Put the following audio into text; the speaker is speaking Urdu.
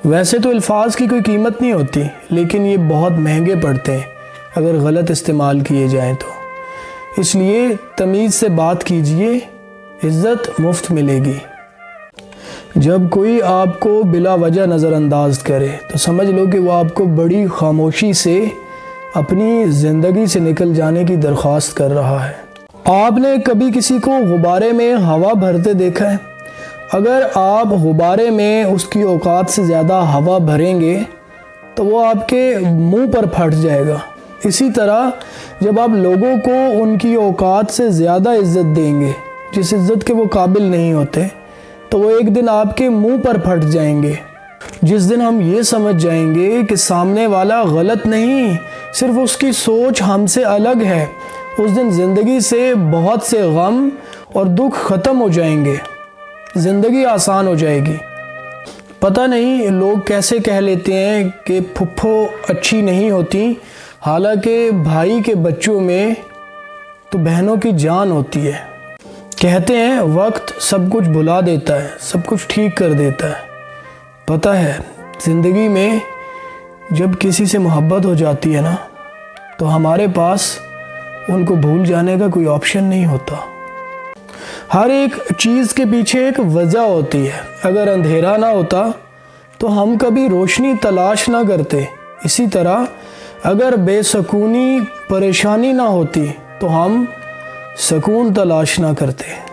ویسے تو الفاظ کی کوئی قیمت نہیں ہوتی، لیکن یہ بہت مہنگے پڑتے ہیں اگر غلط استعمال کیے جائیں تو۔ اس لیے تمیز سے بات کیجئے، عزت مفت ملے گی۔ جب کوئی آپ کو بلا وجہ نظر انداز کرے تو سمجھ لو کہ وہ آپ کو بڑی خاموشی سے اپنی زندگی سے نکل جانے کی درخواست کر رہا ہے۔ آپ نے کبھی کسی کو غبارے میں ہوا بھرتے دیکھا ہے؟ اگر آپ غبارے میں اس کی اوقات سے زیادہ ہوا بھریں گے تو وہ آپ کے منہ پر پھٹ جائے گا۔ اسی طرح جب آپ لوگوں کو ان کی اوقات سے زیادہ عزت دیں گے، جس عزت کے وہ قابل نہیں ہوتے، تو وہ ایک دن آپ کے منہ پر پھٹ جائیں گے۔ جس دن ہم یہ سمجھ جائیں گے کہ سامنے والا غلط نہیں، صرف اس کی سوچ ہم سے الگ ہے، اس دن زندگی سے بہت سے غم اور دکھ ختم ہو جائیں گے، زندگی آسان ہو جائے گی۔ پتہ نہیں لوگ کیسے کہہ لیتے ہیں کہ پھپھو اچھی نہیں ہوتی، حالانکہ بھائی کے بچوں میں تو بہنوں کی جان ہوتی ہے۔ کہتے ہیں وقت سب کچھ بھلا دیتا ہے، سب کچھ ٹھیک کر دیتا ہے۔ پتہ ہے زندگی میں جب کسی سے محبت ہو جاتی ہے نا، تو ہمارے پاس ان کو بھول جانے کا کوئی آپشن نہیں ہوتا۔ ہر ایک چیز کے پیچھے ایک وجہ ہوتی ہے۔ اگر اندھیرا نہ ہوتا تو ہم کبھی روشنی تلاش نہ کرتے۔ اسی طرح اگر بے سکونی، پریشانی نہ ہوتی تو ہم سکون تلاش نہ کرتے۔